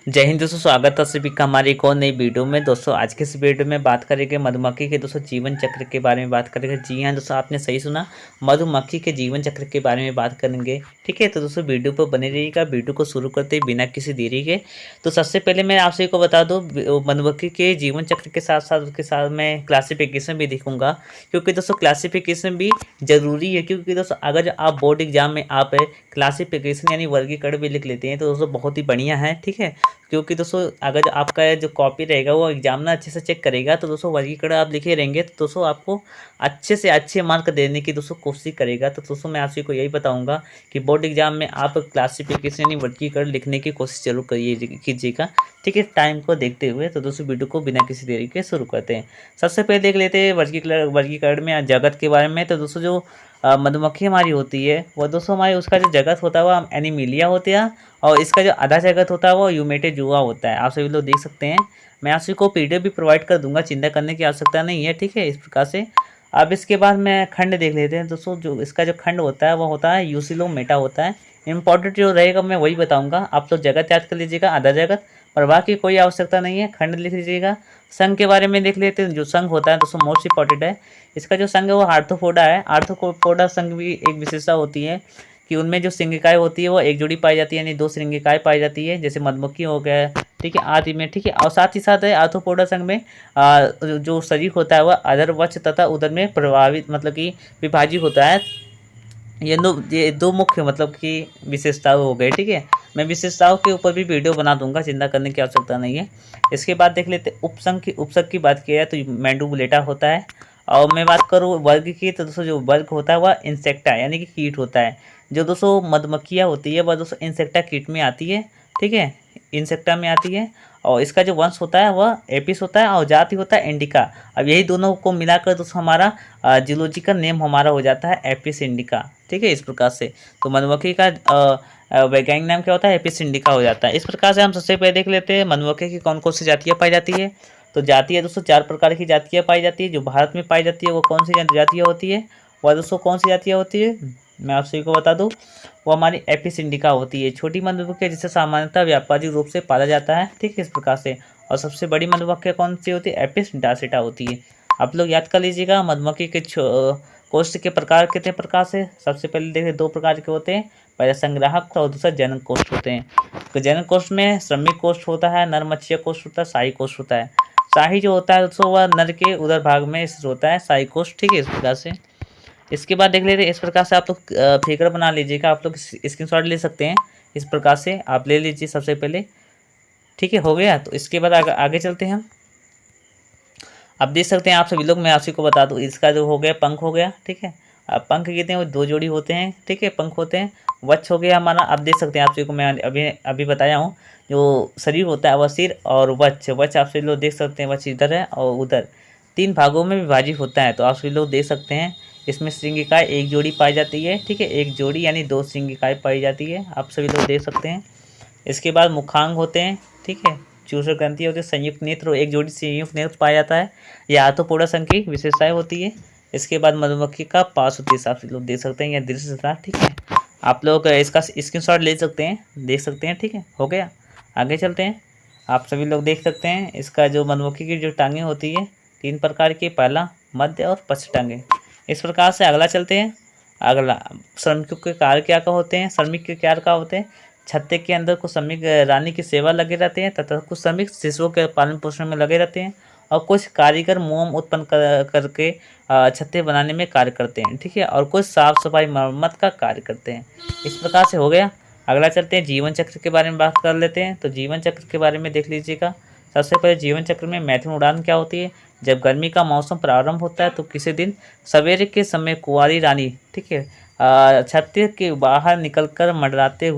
जय हिंद दोस्तों, स्वागत है सभी का हमारी एक और नई वीडियो में। दोस्तों आज के इस वीडियो में बात करेंगे मधुमक्खी के दोस्तों जीवन चक्र के बारे में बात करेंगे। जी हाँ दोस्तों, आपने सही सुना, मधुमक्खी के जीवन चक्र के बारे में बात करेंगे। ठीक है, तो दोस्तों वीडियो पर बने रहिएगा। वीडियो को शुरू करते ही बिना किसी देरी के तो सबसे पहले मैं आप सभी को बता दूँ, मधुमक्खी के जीवन चक्र के साथ साथ उसके साथ मैं क्लासिफिकेशन भी दिखूंगा, क्योंकि दोस्तों क्लासिफिकेशन भी जरूरी है। क्योंकि दोस्तों अगर आप बोर्ड एग्जाम में आप क्लासिफिकेशन यानी वर्गीकरण भी लिख लेते हैं तो दोस्तों बहुत ही बढ़िया है। ठीक है, क्योंकि दोस्तों अगर आपका जो कॉपी रहेगा वो एग्जामिनर अच्छे से चेक करेगा तो दोस्तों वर्गीकरण आप लिखे रहेंगे तो दोस्तों आपको अच्छे से अच्छे मार्क देने की दोस्तों कोशिश करेगा। तो दोस्तों मैं आप सभी को यही बताऊंगा कि बोर्ड एग्जाम में आप क्लासिफिकेशन यानी वर्गीकरण लिखने की कोशिश जरूर कीजिएगा। ठीक है, टाइम को देखते हुए तो दोस्तों वीडियो को बिना किसी देरी के शुरू करते हैं। सबसे पहले देख लेते हैं वर्गीकरण में जगत के बारे में। तो दोस्तों जो मधुमक्खी हमारी होती है वो दोस्तों हमारे उसका जो जगत होता है वो एनीमिलिया होते हैं, और इसका जो आधा जगत होता है वो यूमेटोजोआ होता है। आप सभी लोग देख सकते हैं, मैं आप सभी को पीडीएफ भी प्रोवाइड कर दूंगा, चिंता करने की आवश्यकता नहीं है। ठीक है, इस प्रकार से अब इसके बाद मैं खंड देख लेते हैं। दोस्तों जो इसका जो खंड होता है वो होता है यूसिलोमेटा होता है। इंपॉर्टेंट जो रहेगा मैं वही बताऊंगा, आप लोग जगत याद कर लीजिएगा, आधा जगत, प्रवाह की कोई आवश्यकता नहीं है, खंड लिख लीजिएगा। संघ के बारे में देख लेते हैं। जो संघ होता है दोस्तों मोस्ट इंपॉर्टेंट है, इसका जो संघ है वो आर्थ्रोपोडा है। आर्थ्रोपोडा संघ भी एक विशेषता होती है कि उनमें जो श्रृंगिकाएं होती है वो एक जोड़ी पाई जाती है, यानी दो श्रृंगिकाएं पाई जाती है, जैसे मधुमक्खी हो गया। ठीक है, आदि में। ठीक है, और साथ ही साथ है आर्थ्रोपोडा संघ में जो शरीर होता है वह अधर वक्ष तथा उदर में प्रभावित मतलब कि विभाजित होता है। ये दो मुख्य मतलब कि विशेषताएं हो गई। ठीक है, मैं विशेषताओं के ऊपर भी वीडियो बना दूंगा, चिंता करने की आवश्यकता नहीं है। इसके बाद देख लेते उपसंघ की बात किया जाए तो मैंडुबुलेटा होता है। और मैं बात करूँ वर्ग की तो दोस्तों जो वर्ग होता है वह इंसेक्टा यानी कि कीट होता है। जो दोस्तों मधुमक्खियाँ होती है वह दोस्तों इंसेक्टा कीट में आती है। ठीक है, इंसेक्टा में आती है। और इसका जो वंश होता है वह एपिस होता है और जाति होता है इंडिका। अब यही दोनों को मिलाकर दोस्तों हमारा जियोलॉजिकल नेम हमारा हो जाता है एपिस इंडिका। ठीक है, इस प्रकार से तो मधुमक्खी का वैज्ञानिक नाम क्या होता है, एपिस इंडिका हो जाता है। इस प्रकार से हम सबसे पहले देख लेते हैं मधुमक्खी की कौन कौन सी जातियाँ पाई जाती है। तो जातियाँ दोस्तों 4 प्रकार की जातियाँ पाई जाती है। जो भारत में पाई जाती है वो कौन सी जातियाँ होती है, वह दोस्तों कौन सी जातियाँ होती है मैं आप सभी को बता दूं, वो हमारी एपिस इंडिका होती है। छोटी मधुमक्खी जिसे सामान्यतः व्यापारिक रूप से पाला जाता है। ठीक है, इस प्रकार से। और सबसे बड़ी मधुमक्खी कौन सी होती है, एपिस डासिटा होती है। आप लोग याद कर लीजिएगा मधुमक्खी के कोष्ठ के प्रकार कितने प्रकार से। सबसे पहले देखिए 2 प्रकार के होते हैं, पहले संग्राहक और दूसरा जनन कोष्ठ होते हैं। तो जनन कोष्ठ में श्रमिक कोष्ठ होता है, नर मत्स्य कोष्ठ होता है, शाही कोष्ठ होता है। शाही जो होता है दोस्तों वह नर के उदर भाग में स्थित होता है, शाही कोष्ठ। ठीक है, इस प्रकार से। इसके बाद देख लेते हैं, इस प्रकार से आप लोग फिगर बना लीजिएगा, आप लोग स्क्रीनशॉट ले सकते हैं। इस प्रकार से आप ले लीजिए सबसे पहले। ठीक है, हो गया। तो इसके बाद आगे चलते हैं हम। आप देख सकते हैं आप सभी लोग, मैं आप सभी को बता दूं, इसका जो हो गया पंख हो गया। ठीक है, अब पंख कितने हैं, वो 2 जोड़ी होते हैं। ठीक है, पंख होते हैं। वक्ष हो गया हमारा, आप देख सकते हैं आप सभी को मैं अभी बताया हूँ। जो शरीर होता है वह सिर और वक्ष आप सभी लोग देख सकते हैं, वक्ष इधर है और उधर 3 भागों में विभाजित होता है। तो आप सभी लोग देख सकते हैं इसमें श्रृंगिकाएँ 1 जोड़ी पाई जाती है। ठीक है, 1 जोड़ी यानी 2 श्रृंगिकाएँ पाई जाती है, आप सभी लोग देख सकते हैं। इसके बाद मुखांग होते हैं। ठीक है, चूसर ग्रंथि होती है, संयुक्त नेत्र 1 जोड़ी संयुक्त नेत्र पाया जाता है। यह आर्थ्रोपोडा संघ की विशेषताएं होती है। इसके बाद मधुमक्खी का पास होती है, आप लोग देख सकते हैं, यह दृश्य। ठीक है, आप लोग इसका स्क्रीनशॉट ले सकते हैं, देख सकते हैं। ठीक है, हो गया। आगे चलते हैं। आप सभी लोग देख सकते हैं इसका जो मधुमक्खी की जो टांगें होती है 3 प्रकार की, पहला, मध्य और पश्च टांगे। इस प्रकार से अगला चलते हैं। अगला श्रमिकों के कार्य क्या क्या होते हैं, श्रमिक के कार्य क्या होते हैं। छत्ते के अंदर कुछ श्रमिक रानी की सेवा लगे रहते हैं तथा कुछ श्रमिक शिशुओं के पालन पोषण में लगे रहते हैं, और कुछ कारीगर मोम उत्पन्न करके छत्ते बनाने में कार्य करते हैं। ठीक है, और कुछ साफ सफाई मरम्मत का कार्य करते हैं। इस प्रकार से हो गया। अगला चलते हैं, जीवन चक्र के बारे में बात कर लेते हैं। तो जीवन चक्र के बारे में देख लीजिएगा। सबसे पहले जीवन चक्र में मैथुन उड़ान क्या होती है। जब गर्मी का मौसम प्रारंभ होता है तो किसी दिन सवेरे के समय कुंवारी रानी, ठीक है, छत्ते के बाहर निकलकर मंडराते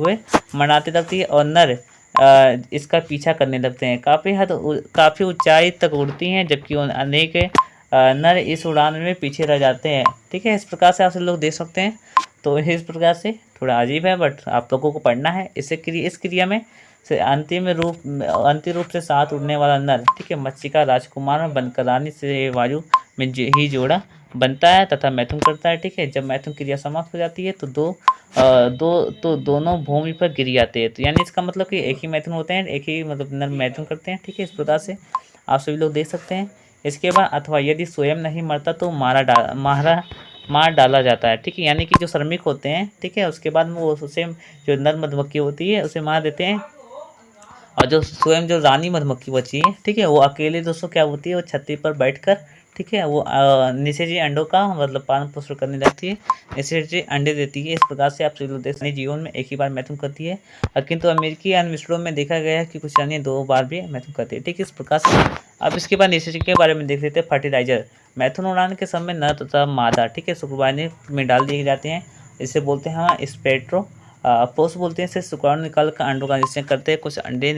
लगती है, और नर इसका पीछा करने लगते हैं। काफ़ी ऊंचाई तक उड़ती हैं, जबकि अनेक नर इस उड़ान में पीछे रह जाते हैं। ठीक है, इस प्रकार से आप सब लोग देख सकते हैं। तो इस प्रकार से थोड़ा अजीब है, बट आप लोगों को पढ़ना है। इस क्रिया में से अंतिम रूप से साथ उड़ने वाला नर, ठीक है, मच्छी का राजकुमार बनकर रानी से वायु में ही जोड़ा बनता है तथा मैथुन करता है, ठीक है। जब मैथुन क्रिया समाप्त हो जाती है तो दोनों भूमि पर गिर जाते हैं। तो यानी इसका मतलब कि एक ही मैथुन होते हैं, एक ही मतलब नर मैथुन करते हैं, ठीक है। इस प्रकार से आप सभी लोग देख सकते हैं। इसके बाद अथवा यदि स्वयं नहीं मरता तो मार डाला जाता है, ठीक है। यानी कि जो श्रमिक होते हैं, ठीक है, उसके बाद में वो उसे जो नर मधुमक्खी होती है उसे मार देते हैं, और जो स्वयं जो रानी मधुमक्खी बची है, ठीक है, वो अकेले दोस्तों क्या होती है, वो छत्ती पर बैठकर, ठीक है, वो निषेची अंडों का मतलब पालन पोषण करने लगती है, निषेची अंडे देती है। इस प्रकार से आप सभी लोग अपने जीवन में एक ही बार मैथुन करती है, किंतु अमेरिकी अन्वेषणों में देखा गया है कि कुछ रानी 2 बार भी मैथुन करती है, ठीक है। इस प्रकार से अब इसके बाद निषेची के बारे में देख लेते हैं। फर्टिलाइजर, मैथुन उड़ान के समय नर तथा मादा, ठीक है, शुक्रवार में डाल दिए जाते हैं। इसे बोलते हैं स्पेक्ट्रो पोस्ट बोलते हैं। इसे शुक्राणु निकाल कर अंडों का निषेचन करते हैं। कुछ अंडे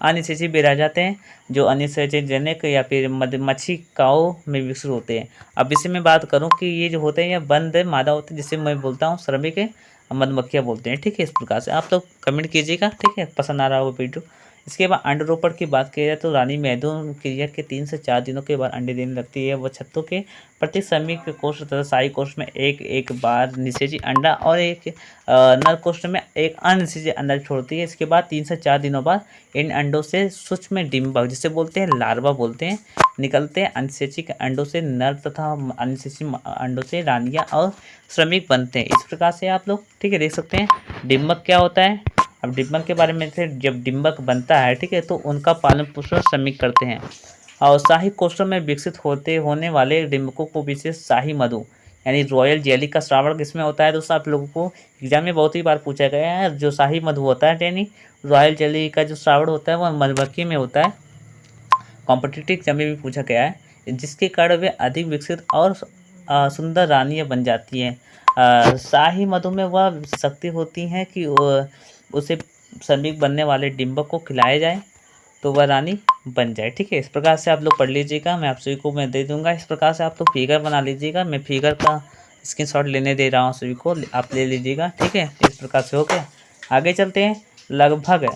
अनिषेची भी रह जाते हैं जो अनिषेचनजनक या फिर मधुमक्खियों में विकसित होते हैं। अब इसे मैं बात करूं कि ये जो होते हैं ये बंद मादा होते हैं, जिसे मैं बोलता हूँ श्रमिक मधुमक्खियाँ बोलते हैं, ठीक है। इस प्रकार से आप लोग कमेंट कीजिएगा, ठीक है, पसंद आ रहा हो वीडियो। इसके बाद अंडरोपण की बात की जाए तो रानी मैथुन क्रिया के 3 से 4 दिनों के बाद अंडे देने लगती है। वह छत्तों के प्रत्येक श्रमिक कोष तथा शाही कोष में एक बार निषेची अंडा और एक नर कोष्ठ में एक अनिषेची अंडा छोड़ती है। इसके बाद 3 से 4 दिनों बाद इन अंडों से सूक्ष्म डिंबक, जिसे बोलते हैं लार्वा बोलते हैं, निकलते हैं। अनिषेची अंडों से नर तथा अनिषेची अंडों से रानियां और श्रमिक बनते हैं। इस प्रकार से आप लोग, ठीक है, देख सकते हैं डिंबक क्या होता है। अब डिंबक के बारे में से जब डिंबक बनता है, ठीक है, तो उनका पालन पोषण श्रमिक करते हैं। और शाही कोष्ठों में विकसित होने वाले डिंबकों को विशेष शाही मधु यानी रॉयल जेली का श्रावण किसमें होता है। दोस्तों आप लोगों को एग्जाम में बहुत ही बार पूछा गया है, जो शाही मधु होता है यानी रॉयल जेली का जो श्रावण होता है वह मधुमक्खी में होता है। कॉम्पिटिटिव एग्जाम में भी पूछा गया है, जिसके कारण वे अधिक विकसित और सुंदर रानियाँ बन जाती हैं। शाही मधु में वह शक्ति होती है कि उसे श्रमिक बनने वाले डिंबक को खिलाया जाए तो वह रानी बन जाए, ठीक है। इस प्रकार से आप लोग पढ़ लीजिएगा, मैं आप सभी को मैं दे दूंगा। इस प्रकार से आप लोग फिगर बना लीजिएगा, मैं फिगर का स्क्रीनशॉट लेने दे रहा हूँ सभी को, आप ले लीजिएगा, ठीक है। इस प्रकार से हो गया। आगे चलते हैं। लगभग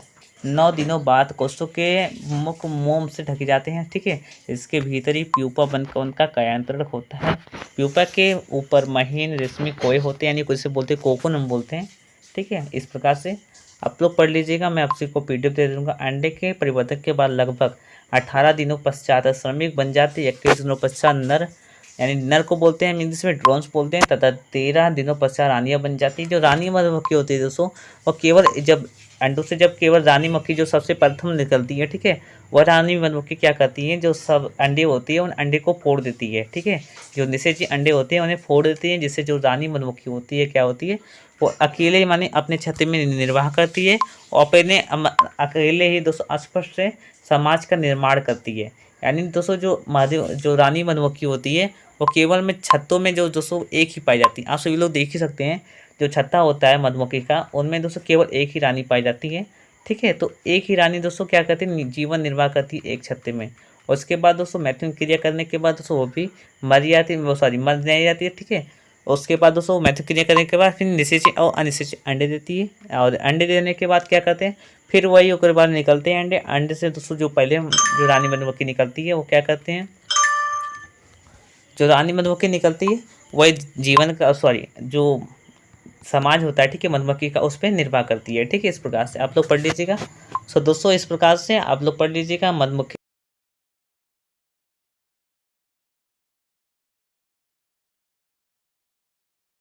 9 दिनों बाद कोष्ठों के मुख मोम से ढके जाते हैं, ठीक है। इसके भीतर ही प्यूपा बनकर उनका कायांतरण होता है। प्यूपा के ऊपर महीन रेशमी कोए होते हैं, यानी कुछ बोलते हैं कोकुन हम बोलते हैं, ठीक है। इस प्रकार से आप लोग पढ़ लीजिएगा, मैं आपसे को पीडीएफ दे दूंगा। अंडे के परिवर्तन के बाद लगभग 18 दिनों पश्चात श्रमिक बन जाते हैं। 21 दिनों पश्चात नर यानी नर को बोलते हैं इंग्लिश में ड्रोन्स बोलते हैं, तथा 13 दिनों पश्चात रानियां बन जाती है। जो रानी मधुमक्खी होती है दोस्तों, वो केवल जब अंडों से जब केवल रानी मक्खी जो सबसे प्रथम निकलती है, ठीक है, वह रानी मधुमक्खी क्या करती है, जो सब अंडे होती है उन अंडे को फोड़ देती है, ठीक है। जो निषेची अंडे होते हैं उन्हें फोड़ देती है, जिससे जो रानी मधुमक्खी होती है क्या होती है, वो अकेले माने अपने छत्ते में निर्वाह करती है और अपने अकेले ही दोस्तों स्पष्ट से समाज का निर्माण करती है। यानी दोस्तों जो रानी मधुमक्खी होती है वो केवल में छत्तों में जो दोस्तों एक ही पाई जाती है। आप सभी लोग देख ही सकते हैं, जो छत्ता होता है मधुमक्खी का उनमें दोस्तों केवल एक ही रानी पाई जाती है, ठीक है। तो एक ही रानी दोस्तों क्या करती है, जीवन निर्वाह करती है एक छत्ते में। और उसके बाद दोस्तों मैथुन क्रिया करने के बाद दोस्तों वो भी मर नहीं जाती है, ठीक है। उसके बाद दोस्तों मैथुन क्रिया करने के बाद फिर निषेची और अनिषेची अंडे देती है, और अंडे देने के बाद क्या करते हैं, फिर वही उसके बाद निकलते हैं अंडे से दोस्तों जो पहले जो रानी मधुमक्खी निकलती है वो क्या करते हैं, जो रानी मधुमक्खी निकलती है वही जीवन का जो समाज होता है, ठीक है, मधुमक्खी का, उस पर निर्वाह करती है, ठीक है। इस प्रकार से आप लोग पढ़ लीजिएगा। दोस्तों इस प्रकार से आप लोग पढ़ लीजिएगा मधुमक्खी